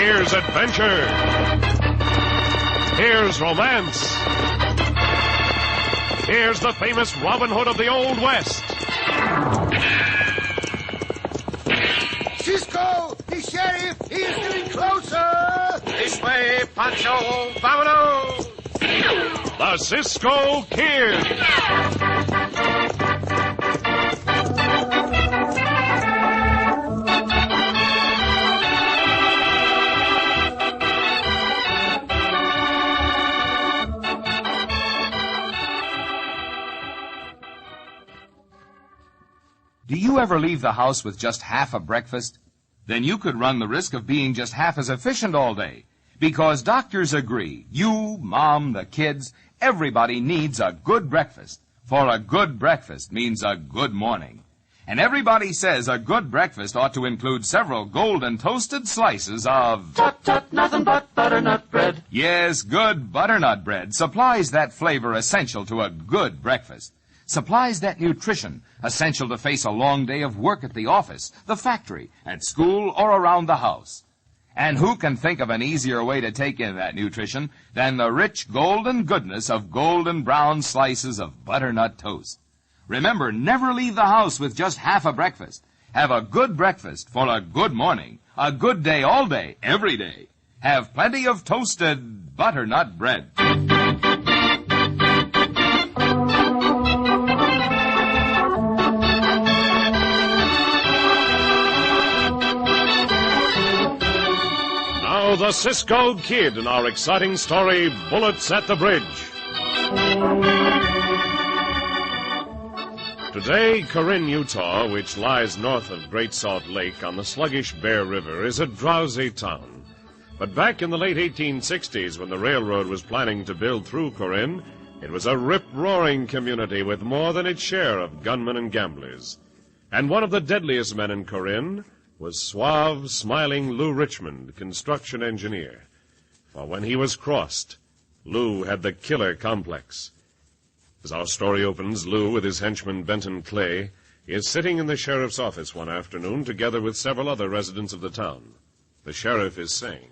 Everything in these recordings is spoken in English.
Here's adventure. Here's romance. Here's the famous Robin Hood of the Old West. Cisco, the sheriff, he is getting closer. This way, Pancho, vámonos. The Cisco Kid. Do you ever leave the house with just half a breakfast? Then you could run the risk of being just half as efficient all day. Because doctors agree, you, Mom, the kids, everybody needs a good breakfast. For a good breakfast means a good morning. And everybody says a good breakfast ought to include several golden toasted slices of... Tut, tut, nothing but butternut bread. Yes, good butternut bread supplies that flavor essential to a good breakfast. Supplies that nutrition essential to face a long day of work at the office, the factory, at school, or around the house. And who can think of an easier way to take in that nutrition than the rich golden goodness of golden brown slices of butternut toast? Remember, never leave the house with just half a breakfast. Have a good breakfast for a good morning, a good day all day, every day. Have plenty of toasted butternut bread. The Cisco Kid in our exciting story, Bullets at the Bridge. Today, Corinne, Utah, which lies north of Great Salt Lake on the sluggish Bear River, is a drowsy town. But back in the late 1860s, when the railroad was planning to build through Corinne, it was a rip-roaring community with more than its share of gunmen and gamblers. And one of the deadliest men in Corinne was suave, smiling Lou Richmond, construction engineer. For when he was crossed, Lou had the killer complex. As our story opens, Lou, with his henchman Benton Clay, is sitting in the sheriff's office one afternoon together with several other residents of the town. The sheriff is saying,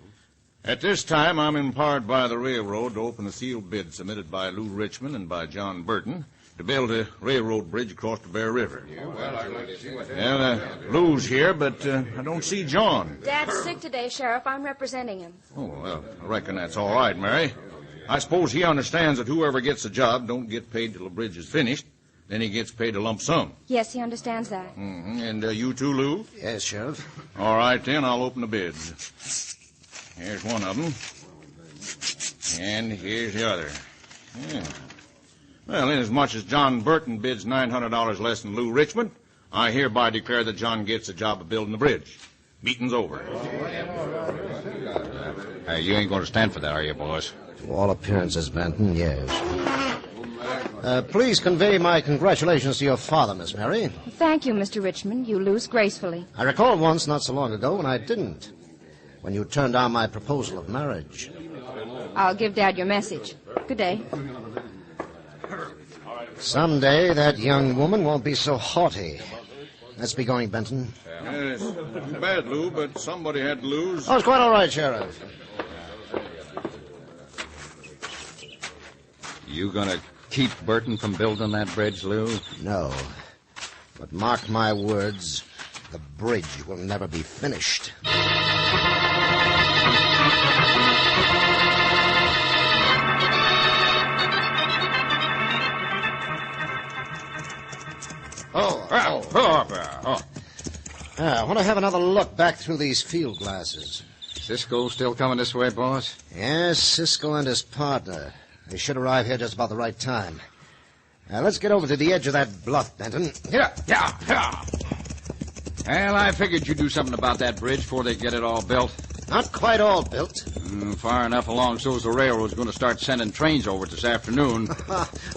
"At this time, I'm empowered by the railroad to open a sealed bid submitted by Lou Richmond and by John Burton to build a railroad bridge across the Bear River. Lou's here, but I don't see John. Dad's sick today, Sheriff. I'm representing him. Oh, well, I reckon that's all right, Mary. I suppose he understands that whoever gets the job don't get paid till the bridge is finished. Then he gets paid a lump sum. Yes, he understands that. Mm-hmm. And you too, Lou? Yes, Sheriff. All right, then, I'll open the bids. Here's one of them. And here's the other. Yeah. Well, inasmuch as John Burton bids $900 less than Lou Richmond, I hereby declare that John gets the job of building the bridge. Meeting's over. Hey, you ain't going to stand for that, are you, boys? To all appearances, Benton, yes. Please convey my congratulations to your father, Miss Mary. Thank you, Mr. Richmond. You lose gracefully. I recall once, not so long ago, when I didn't. When you turned down my proposal of marriage. I'll give Dad your message. Good day. Someday that young woman won't be so haughty. Let's be going, Benton. Yes, too bad, Lou, but somebody had to lose. Oh, it's quite all right, Sheriff. You gonna keep Burton from building that bridge, Lou? No. But mark my words, the bridge will never be finished. I want to have another look back through these field glasses. Cisco still coming this way, boss? Yes, Cisco and his partner. They should arrive here just about the right time. Now, let's get over to the edge of that bluff, Benton. Yeah. Well, I figured you'd do something about that bridge before they get it all built. Not quite all built. Far enough along so's the railroad's going to start sending trains over this afternoon.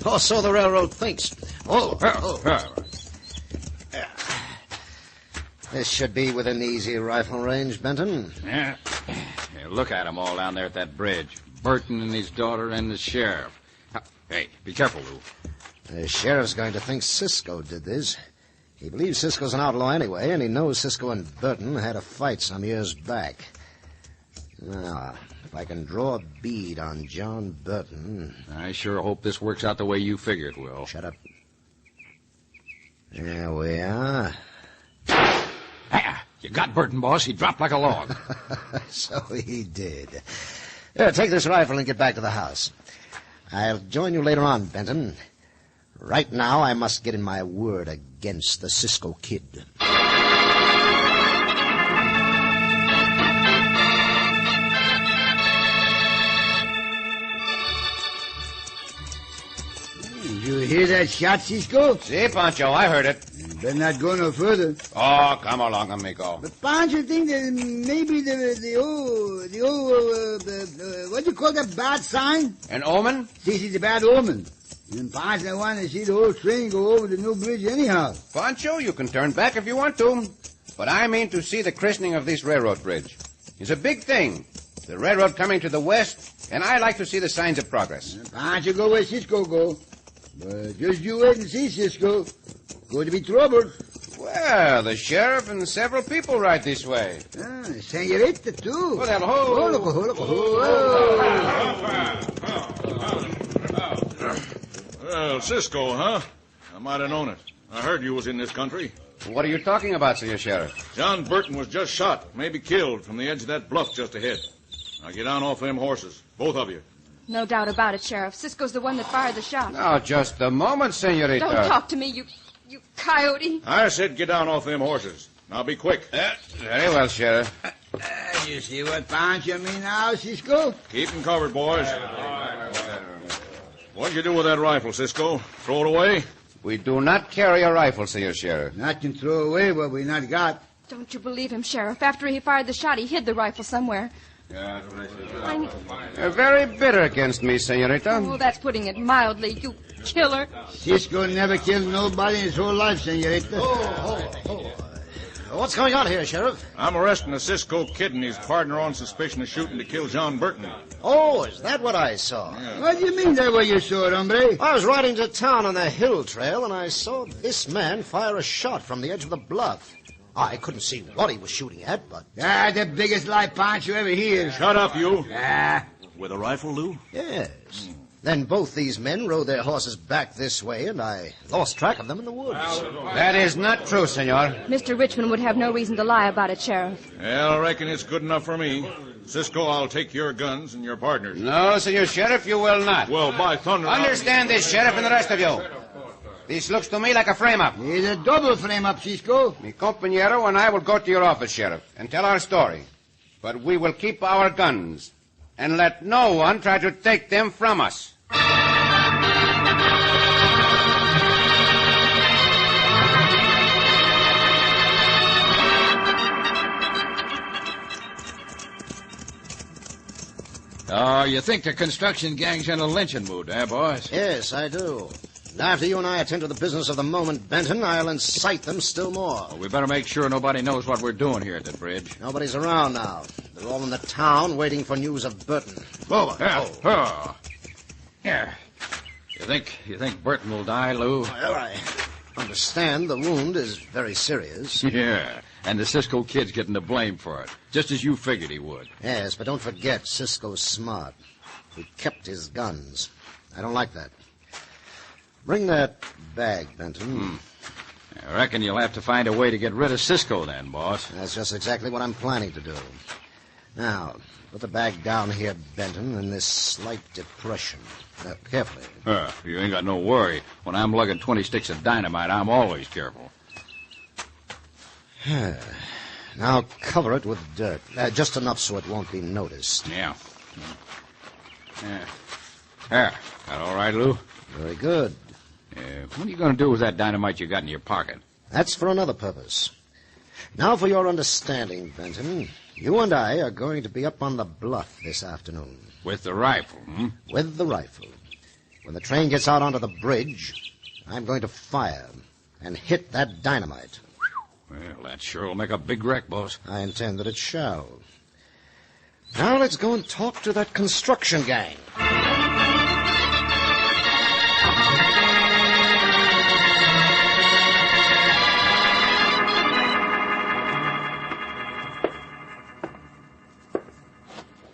Oh, so the railroad thinks. This should be within easy rifle range, Benton. Yeah. Look at them all down there at that bridge. Burton and his daughter and the sheriff. Hey, be careful, Lou. The sheriff's going to think Cisco did this. He believes Cisco's an outlaw anyway, and he knows Cisco and Burton had a fight some years back. Now, if I can draw a bead on John Burton... I sure hope this works out the way you figure it will. Shut up. There we are. Ah, you got Burton, boss. He dropped like a log. So he did. Here, take this rifle and get back to the house. I'll join you later on, Benton. Right now, I must get in my word against the Cisco Kid. You hear that shot, Cisco? See, Pancho, I heard it. You better not go no further. Oh, come along, amigo. But Pancho think that maybe what do you call that bad sign? An omen? This is a bad omen. And Pancho want to see the whole train go over the new bridge anyhow. Pancho, you can turn back if you want to. But I mean to see the christening of this railroad bridge. It's a big thing. The railroad coming to the west, and I like to see the signs of progress. Pancho go where Cisco go. But just you wait and see, Cisco. Going to be trouble. Well, the sheriff and several people ride this way. Senorita, too. Well, ho. Well, Cisco, huh? I might have known it. I heard you was in this country. What are you talking about, Senor Sheriff? John Burton was just shot, maybe killed, from the edge of that bluff just ahead. Now get down off them horses, both of you. No doubt about it, Sheriff. Cisco's the one that fired the shot. Now, just a moment, Senorita. Don't talk to me, you coyote. I said get down off them horses. Now be quick. Very well, Sheriff. You see what Pancho mean now, Cisco? Keep them covered, boys. What'd you do with that rifle, Cisco? Throw it away? We do not carry a rifle, Senor Sheriff. Not can throw away what we not got. Don't you believe him, Sheriff? After he fired the shot, he hid the rifle somewhere. You're very bitter against me, Senorita. Oh, that's putting it mildly, you killer. Cisco never killed nobody in his whole life, Senorita. What's going on here, Sheriff? I'm arresting the Cisco Kid and his partner on suspicion of shooting to kill John Burton. Oh, is that what I saw? Yeah. What do you mean that what you saw, hombre? I was riding to town on the hill trail, and I saw this man fire a shot from the edge of the bluff. I couldn't see what he was shooting at, but... The biggest lie Pancho ever hears. Shut up, you. With a rifle, Lou? Yes. Then both these men rode their horses back this way, and I lost track of them in the woods. That is not true, Senor. Mr. Richmond would have no reason to lie about it, Sheriff. Well, I reckon it's good enough for me. Cisco, I'll take your guns and your partners. No, Senor Sheriff, you will not. Well, by thunder... Understand this, Sheriff, and the rest of you. This looks to me like a frame-up. It's a double frame-up, Cisco. Mi compañero and I will go to your office, Sheriff, and tell our story. But we will keep our guns, and let no one try to take them from us. Oh, you think the construction gang's in a lynching mood, eh, boss? Yes, I do. And after you and I attend to the business of the moment, Benton, I'll incite them still more. Well, we better make sure nobody knows what we're doing here at the bridge. Nobody's around now. They're all in the town waiting for news of Burton. Vola. Here. You think Burton will die, Lou? Well, I understand the wound is very serious. Yeah, and the Cisco Kid's getting the blame for it, just as you figured he would. Yes, but don't forget, Cisco's smart. He kept his guns. I don't like that. Bring that bag, Benton. I reckon you'll have to find a way to get rid of Cisco then, boss. That's just exactly what I'm planning to do. Now, put the bag down here, Benton, in this slight depression. Carefully. You ain't got no worry. When I'm lugging 20 sticks of dynamite, I'm always careful. Now cover it with dirt. Just enough so it won't be noticed. Yeah. There. That all right, Lou? Very good. What are you going to do with that dynamite you got in your pocket? That's for another purpose. Now for your understanding, Benton. You and I are going to be up on the bluff this afternoon. With the rifle, hmm? With the rifle. When the train gets out onto the bridge, I'm going to fire and hit that dynamite. Well, that sure will make a big wreck, boss. I intend that it shall. Now let's go and talk to that construction gang.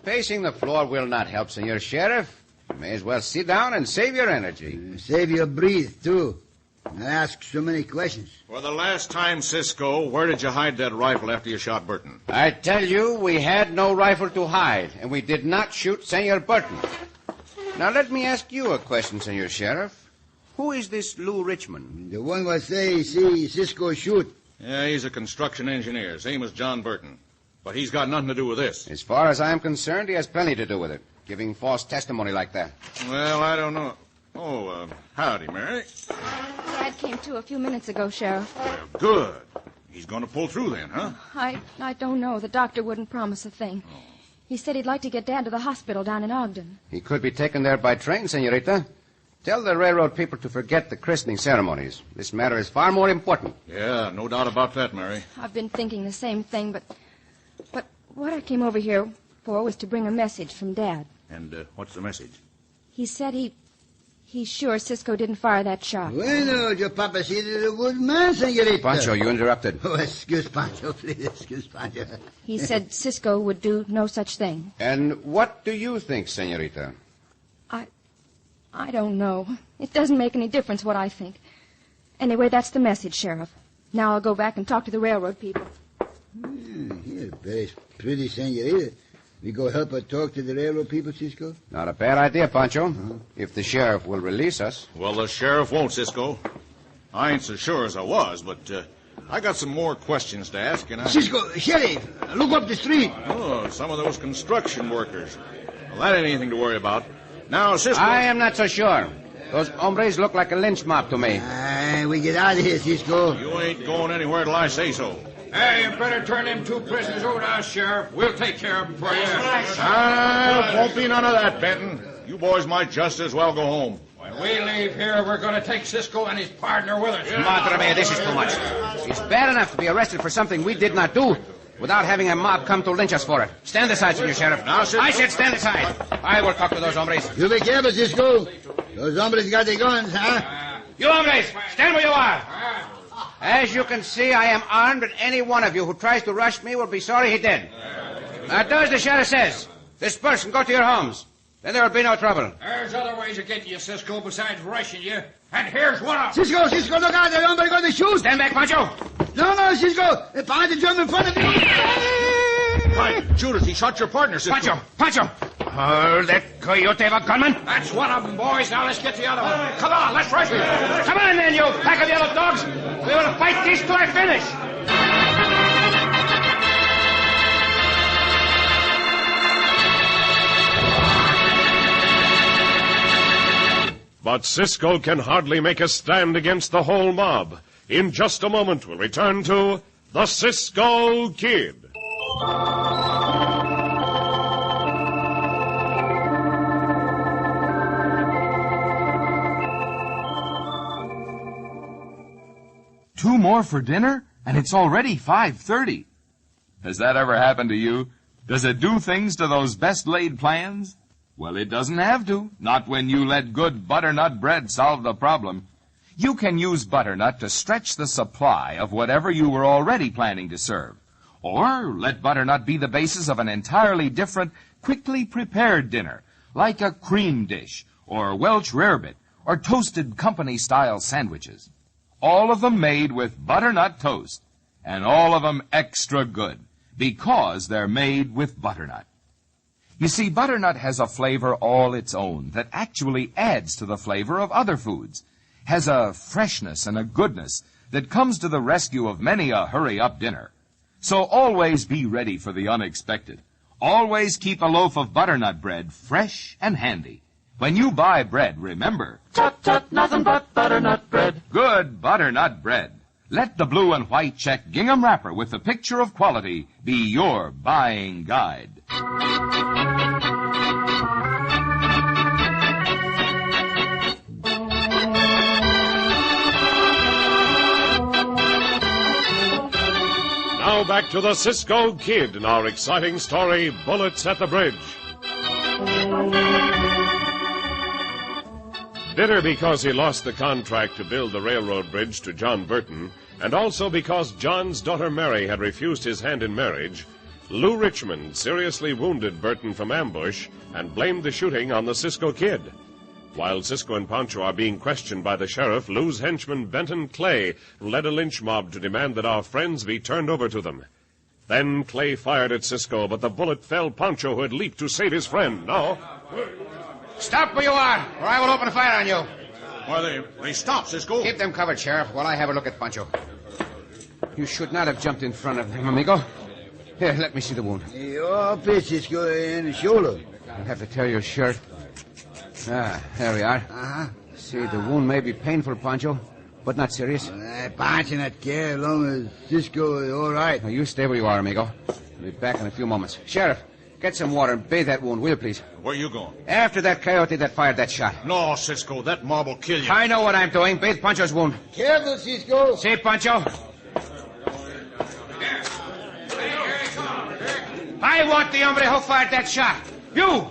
Pacing the floor will not help, Senor Sheriff. You may as well sit down and save your energy. Save your breath, too. I ask so many questions. For the last time, Cisco, where did you hide that rifle after you shot Burton? I tell you, we had no rifle to hide, and we did not shoot Senor Burton. Now, let me ask you a question, Senor Sheriff. Who is this Lou Richmond? The one what say see Cisco shoot. Yeah, he's a construction engineer, same as John Burton. But he's got nothing to do with this. As far as I'm concerned, he has plenty to do with it, giving false testimony like that. Well, I don't know. Oh, howdy, Mary. Dad came to a few minutes ago, Sheriff. Well, good. He's going to pull through then, huh? I don't know. The doctor wouldn't promise a thing. He said he'd like to get Dad to the hospital down in Ogden. He could be taken there by train, Senorita. Tell the railroad people to forget the christening ceremonies. This matter is far more important. Yeah, no doubt about that, Mary. I've been thinking the same thing, but what I came over here for was to bring a message from Dad. And what's the message? He said he's sure Cisco didn't fire that shot. Bueno, your papa said he's a good man, senorita. Pancho, you interrupted. Oh, excuse Pancho, please. Excuse Pancho. He said Cisco would do no such thing. And what do you think, Senorita? I don't know. It doesn't make any difference what I think. Anyway, that's the message, Sheriff. Now I'll go back and talk to the railroad people. Here, very pretty, senorita. We go help her talk to the railroad people, Cisco? Not a bad idea, Pancho. If the sheriff will release us. Well, the sheriff won't, Cisco. I ain't so sure as I was, but I got some more questions to ask, and Cisco, Sheriff, look up the street. Oh, some of those construction workers. Well, that ain't anything to worry about. Now, Cisco... I am not so sure. Those hombres look like a lynch mob to me. We get out of here, Cisco. You ain't going anywhere till I say so. Hey, you better turn them two prisoners over to us, Sheriff. We'll take care of them for you. Won't be none of that, Benton. You boys might just as well go home. When we leave here, we're going to take Cisco and his partner with us. Madre mia, this is too much. It's bad enough to be arrested for something we did not do without having a mob come to lynch us for it. Stand aside, Senor Sheriff. Now, Cisco. I said stand aside. I will talk to those hombres. You be careful, Cisco. Those hombres got their guns, huh? You hombres, stand where you are. As you can see, I am armed, and any one of you who tries to rush me will be sorry he did. Now, do as the sheriff says. Disperse and go to your homes. Then there will be no trouble. There's other ways of getting you, Cisco, besides rushing you. And here's one of them. Cisco, look out. The hombre going to shoot. Stand back, Pancho. No, Cisco. Behind the drum in front of you. Right, Judith, he shot your partner, Cisco. Pancho. Oh, that coyote of a gunman. That's one of them, boys. Now let's get the other one. Come on, let's rush him. Come on, then, you pack of yellow dogs. We will fight this to a finish. But Cisco can hardly make a stand against the whole mob. In just a moment, we'll return to the Cisco Kid. Two more for dinner, and it's already 5:30. Has that ever happened to you? Does it do things to those best-laid plans? Well, it doesn't have to, not when you let good butternut bread solve the problem. You can use butternut to stretch the supply of whatever you were already planning to serve. Or let butternut be the basis of an entirely different, quickly prepared dinner, like a cream dish, or Welch rarebit, or toasted company-style sandwiches. All of them made with butternut toast, and all of them extra good, because they're made with butternut. You see, butternut has a flavor all its own that actually adds to the flavor of other foods, has a freshness and a goodness that comes to the rescue of many a hurry-up dinner. So always be ready for the unexpected. Always keep a loaf of butternut bread fresh and handy. When you buy bread, remember... Tut, tut, nothing but butternut bread. Good butternut bread. Let the blue and white check gingham wrapper with the picture of quality be your buying guide. Now back to the Cisco Kid in our exciting story, Bullets at the Bridge. Bitter because he lost the contract to build the railroad bridge to John Burton, and also because John's daughter Mary had refused his hand in marriage, Lou Richmond seriously wounded Burton from ambush and blamed the shooting on the Cisco Kid. While Cisco and Pancho are being questioned by the sheriff, Lou's henchman Benton Clay led a lynch mob to demand that our friends be turned over to them. Then Clay fired at Cisco, but the bullet felled Pancho, who had leaped to save his friend. Now... Stop where you are, or I will open fire on you. Why, they stopped, Cisco. Keep them covered, Sheriff, while I have a look at Pancho. You should not have jumped in front of them, amigo. Here, let me see the wound. Your pitch, Cisco, in the shoulder. I'll have to tear your shirt. There we are. Uh-huh. See, the wound may be painful, Pancho, but not serious. Pancho not care as long as Cisco is all right. Now, you stay where you are, amigo. I'll be back in a few moments. Sheriff, get some water and bathe that wound, will you, please? Where you going? After that coyote that fired that shot. No, Cisco, that mob will kill you. I know what I'm doing. Bathe Pancho's wound. Careful, Cisco. See, Pancho? I want the hombre who fired that shot. You!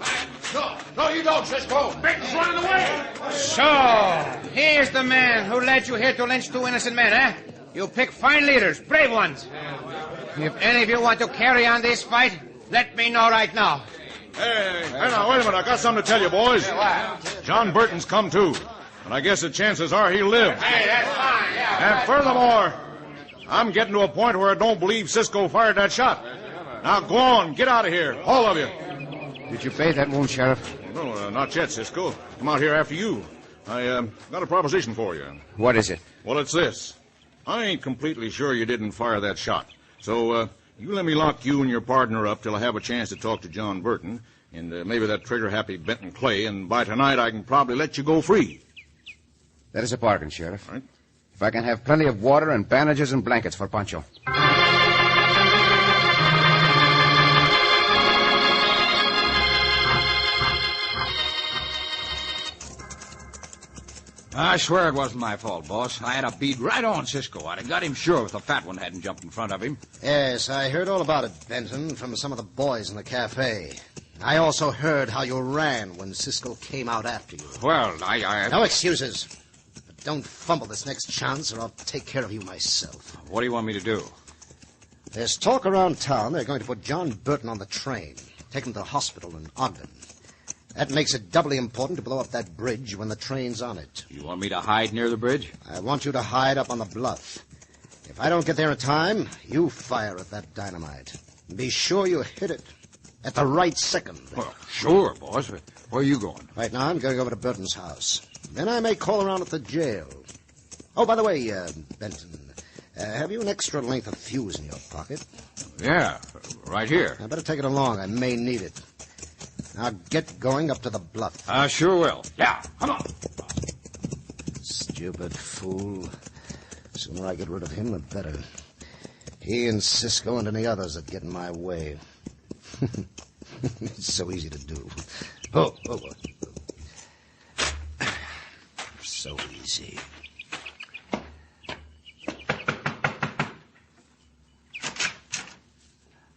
No, you don't, Cisco. Benton's running away. So, here's the man who led you here to lynch two innocent men, eh? You pick fine leaders, brave ones. If any of you want to carry on this fight, let me know right now. Hey, now, wait a minute. I got something to tell you, boys. John Burton's come too. And I guess the chances are he'll live. Hey, that's fine, yeah. And furthermore, I'm getting to a point where I don't believe Cisco fired that shot. Now, go on. Get out of here. All of you. Did you bathe that wound, Sheriff? No, not yet, Cisco. I'm out here after you. I got a proposition for you. What is it? Well, it's this. I ain't completely sure you didn't fire that shot. So, you let me lock you and your partner up till I have a chance to talk to John Burton and maybe that trigger-happy Benton Clay, and by tonight I can probably let you go free. That is a bargain, Sheriff. Right. If I can have plenty of water and bandages and blankets for Pancho. I swear it wasn't my fault, boss. I had a bead right on Cisco. I'd have got him sure if the fat one hadn't jumped in front of him. Yes, I heard all about it, Benton, from some of the boys in the cafe. I also heard how you ran when Cisco came out after you. Well, I... No excuses. But don't fumble this next chance, or I'll take care of you myself. What do you want me to do? There's talk around town they're going to put John Burton on the train, take him to the hospital in Ogden. That makes it doubly important to blow up that bridge when the train's on it. You want me to hide near the bridge? I want you to hide up on the bluff. If I don't get there in time, you fire at that dynamite. Be sure you hit it at the right second. Well, sure, boss. Where are you going? Right now, I'm going over to Burton's house. Then I may call around at the jail. Oh, by the way, Benton, have you an extra length of fuse in your pocket? Yeah, right here. I better take it along. I may need it. Now get going up to the bluff. I sure will. Yeah, come on. Stupid fool. The sooner I get rid of him, the better. He and Cisco and any others that get in my way. It's so easy to do. Oh. So easy.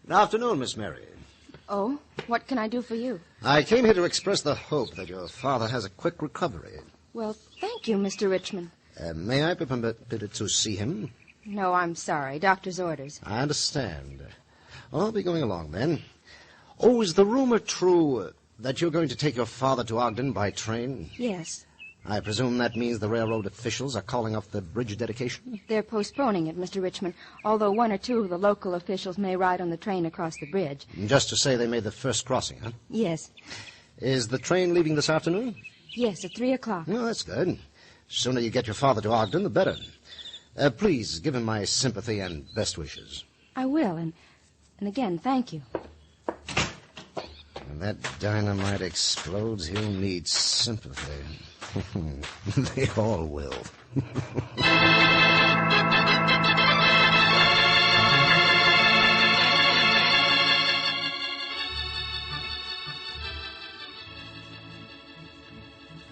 Good afternoon, Miss Mary. Oh, what can I do for you? I came here to express the hope that your father has a quick recovery. Well, thank you, Mr. Richmond. May I be permitted to see him? No, I'm sorry. Doctor's orders. I understand. Well, I'll be going along then. Oh, is the rumor true that you're going to take your father to Ogden by train? Yes. I presume that means the railroad officials are calling off the bridge dedication? They're postponing it, Mr. Richmond, although one or two of the local officials may ride on the train across the bridge. Just to say they made the first crossing, huh? Yes. Is the train leaving this afternoon? Yes, at 3 o'clock. Well, that's good. The sooner you get your father to Ogden, the better. Please give him my sympathy and best wishes. I will, and again, thank you. When that dynamite explodes, he'll need sympathy. They all will.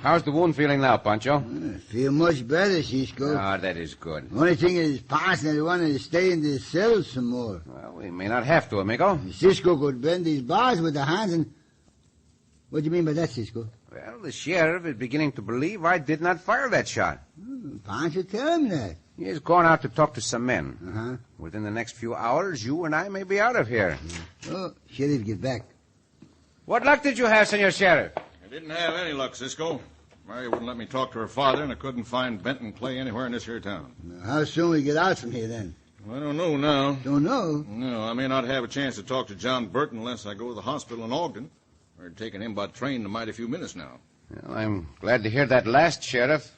How's the wound feeling now, Pancho? I feel much better, Cisco. Ah, that is good. Only thing is, Pancho and I want to stay in the cell some more. Well, we may not have to, amigo. Cisco could bend these bars with the hands and... What do you mean by that, Cisco? Well, the sheriff is beginning to believe I did not fire that shot. Pancho, tell him that. He has gone out to talk to some men. Uh-huh. Within the next few hours, you and I may be out of here. Oh, sheriff, get back. What luck did you have, Senor Sheriff? I didn't have any luck, Cisco. Mary wouldn't let me talk to her father, and I couldn't find Benton Clay anywhere in this here town. How soon we get out from here, then? I don't know now. Don't know? No, I may not have a chance to talk to John Burton unless I go to the hospital in Ogden. We're taking him by train in a mighty few minutes now. Well, I'm glad to hear that last, Sheriff.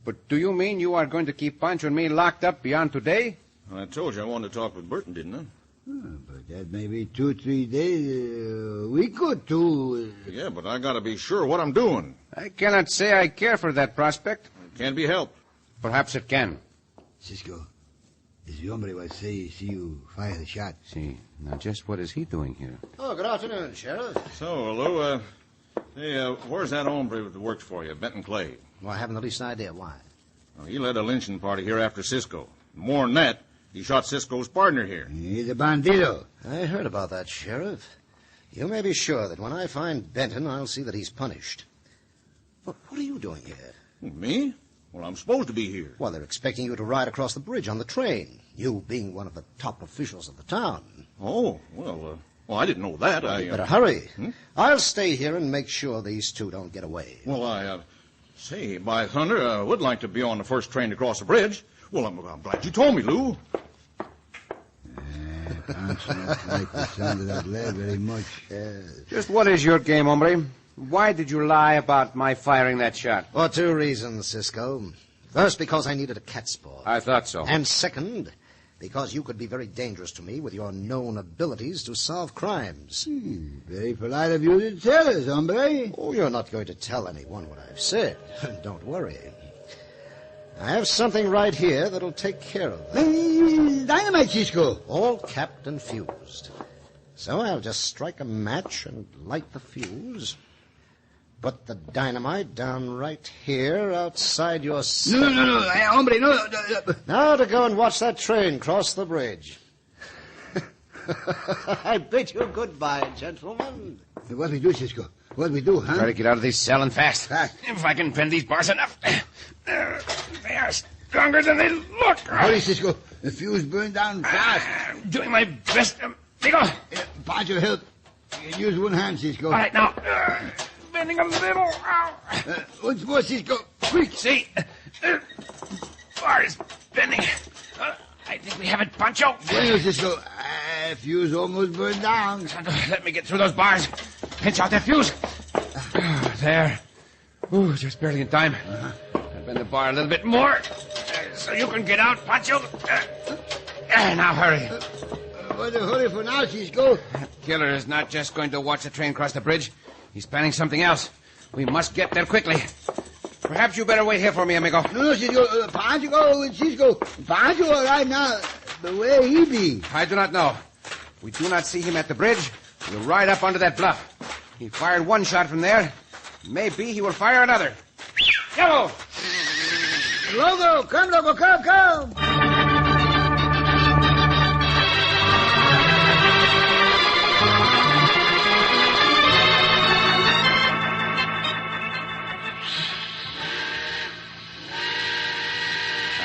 But do you mean you are going to keep Pancho and me locked up beyond today? I told you I wanted to talk with Burton, didn't I? But that may be 2 or 3 days, a week or two. Yeah, but I gotta be sure what I'm doing. I cannot say I care for that prospect. It can't be helped. Perhaps it can. Cisco, is the hombre was say see you fire the shot? See, now just what is he doing here? Oh, good afternoon, Sheriff. So, Lou, where's that hombre that works for you, Benton Clay? Well, I haven't the least idea why. Well, he led a lynching party here after Cisco. More than that, he shot Cisco's partner here. He's a bandito. I heard about that, Sheriff. You may be sure that when I find Benton, I'll see that he's punished. What are you doing here? Me? Well, I'm supposed to be here. Well, they're expecting you to ride across the bridge on the train, you being one of the top officials of the town. Oh, well, I didn't know that. You better hurry. I'll stay here and make sure these two don't get away. Well, say, by thunder, I would like to be on the first train to cross the bridge. Well, I'm glad you told me, Lou. Pancho don't like the sound of that lead very much. Just what is your game, hombre? Why did you lie about my firing that shot? For 2 reasons, Cisco. First, because I needed a cat's paw. I thought so. And second, because you could be very dangerous to me with your known abilities to solve crimes. Very polite of you to tell us, hombre. Oh, you're not going to tell anyone what I've said. Don't worry. I have something right here that'll take care of that. Dynamite, Cisco. All capped and fused. So I'll just strike a match and light the fuse. Put the dynamite down right here outside your cell. No, hombre, no. Now to go and watch that train cross the bridge. I bid you goodbye, gentlemen. What we do, Cisco? What we do, huh? Try to get out of this cell and fast. Fast. If I can bend these bars enough. They are stronger than they look. Hurry, Cisco. The fuse burned down fast. I'm doing my best, amigo. Pancho, help. You can use one hand, Cisco. All right, now. Bending a little. Ow. Once more, Cisco. Quick. See? Bar is bending. I think we have it, Pancho. Bueno, Cisco. Fuse almost burned down. Let me get through those bars. Pinch out that fuse. There. Ooh, just barely in time. I'll bend the bar a little bit more so you can get out, Pancho. Now hurry. What a hurry for now, Cisco. That killer is not just going to watch the train cross the bridge. He's planning something else. We must get there quickly. Perhaps you better wait here for me, amigo. No, Cisco. Pancho go with Cisco. Pancho all right now. But where he be? I do not know. We do not see him at the bridge. We'll ride up onto that bluff. He fired one shot from there. Maybe he will fire another. Go! Logo, come.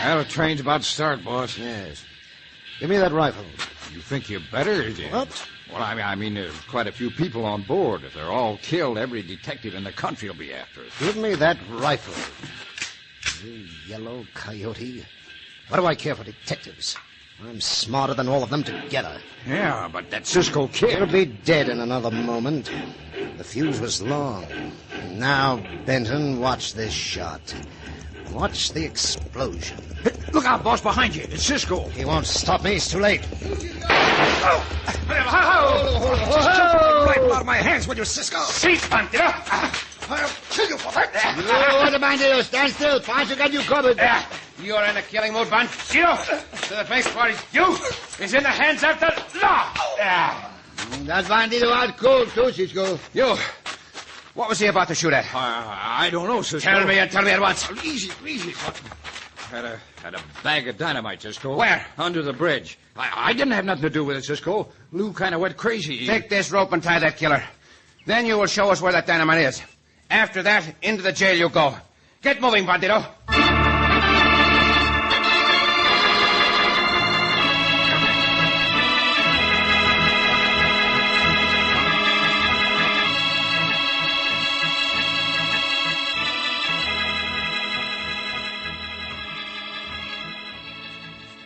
Well, the train's about to start, boss. Yes. Give me that rifle. You think you're better? What? Well, I mean, there's quite a few people on board. If they're all killed, every detective in the country will be after us. Give me that rifle. You yellow coyote. What do I care for detectives? I'm smarter than all of them together. Yeah, but that Cisco Kid... He'll be dead in another moment. The fuse was long. Now, Benton, watch this shot. Watch the explosion. Look out, boss, behind you. It's Cisco. He won't stop me. It's too late. Right out of my hands, will you, Cisco? See, Pancho. I'll kill you for that. What about you? Stand still. Pancho got you covered. You are in a killing mood, Pancho. So the face for you is in the hands of the law. That bandito out cold, too, Cisco. You. What was he about to shoot at? I don't know, Cisco. Tell me and tell me at once. Easy. Had a bag of dynamite, Cisco. Where? Under the bridge. I didn't have nothing to do with it, Cisco. Lou kind of went crazy. Take this rope and tie that killer. Then you will show us where that dynamite is. After that, into the jail you go. Get moving, bandito.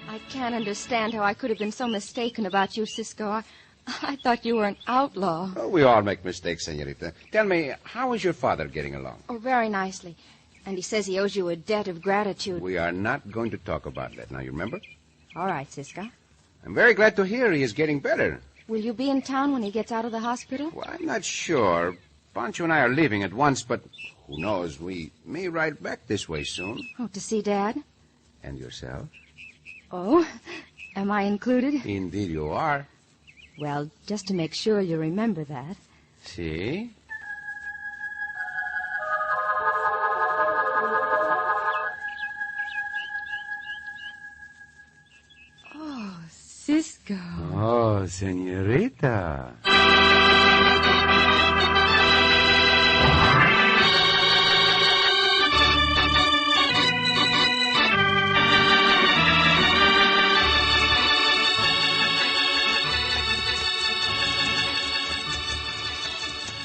I can't understand how I could have been so mistaken about you, Cisco. I thought you were an outlaw. Oh, we all make mistakes, senorita. Tell me, how is your father getting along? Oh, very nicely. And he says he owes you a debt of gratitude. We are not going to talk about that now, you remember? All right, Cisco. I'm very glad to hear he is getting better. Will you be in town when he gets out of the hospital? Well, I'm not sure. Pancho and I are leaving at once, but who knows, we may ride back this way soon. Oh, to see Dad? And yourself? Oh, am I included? Indeed you are. Well, just to make sure you remember that. See? Oh, Cisco. Oh, senorita.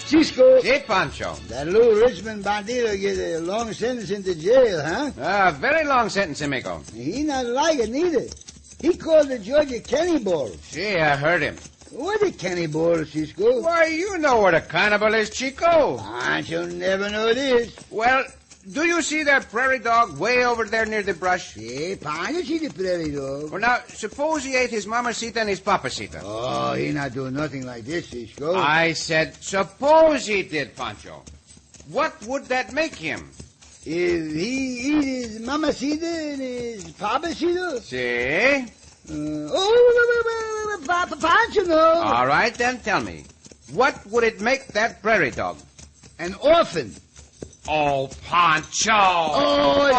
Cisco. Si, Pancho. That little Richmond bandito get a long sentence into jail, huh? A very long sentence, amigo. He not like it neither. He called the judge a cannibal. See, I heard him. What a cannibal, Cisco? Why, you know what a cannibal is, Chico. Pancho never know this. Well, do you see that prairie dog way over there near the brush? Yeah, Pancho see the prairie dog. Well, now, suppose he ate his mamacita and his papacita. Oh, he not do nothing like this, Cisco. I said, suppose he did, Pancho. What would that make him? If he eat his mamacita and his papacita? See? Pancho, no. All right, then tell me. What would it make that prairie dog? An orphan. Oh, Pancho! Oh,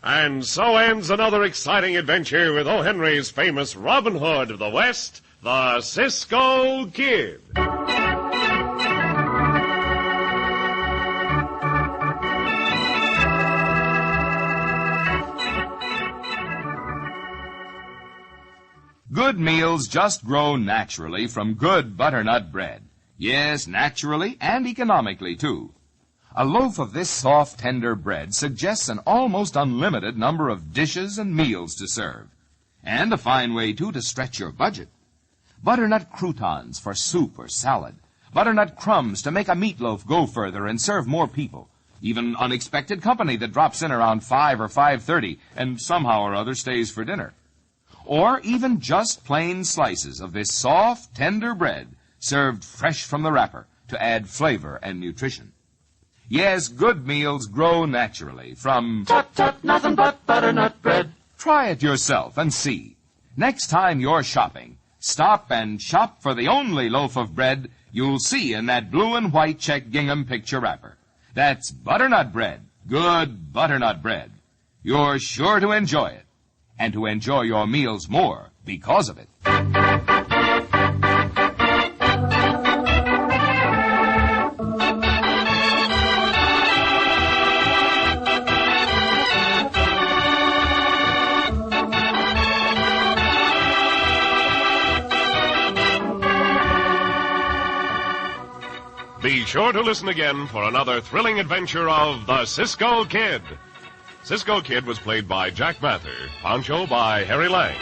And so ends another exciting adventure with O. Henry's famous Robin Hood of the West, the Cisco Kid. Good meals just grow naturally from good butternut bread. Yes, naturally and economically, too. A loaf of this soft, tender bread suggests an almost unlimited number of dishes and meals to serve. And a fine way, too, to stretch your budget. Butternut croutons for soup or salad. Butternut crumbs to make a meatloaf go further and serve more people. Even unexpected company that drops in around 5 or 5:30 and somehow or other stays for dinner. Or even just plain slices of this soft, tender bread served fresh from the wrapper to add flavor and nutrition. Yes, good meals grow naturally from... Tut, tut, nothing but butternut bread. Try it yourself and see. Next time you're shopping, stop and shop for the only loaf of bread you'll see in that blue and white check gingham picture wrapper. That's butternut bread, good butternut bread. You're sure to enjoy it, and to enjoy your meals more because of it. Be sure to listen again for another thrilling adventure of the Cisco Kid. Cisco Kid was played by Jack Mather, Pancho by Harry Lang.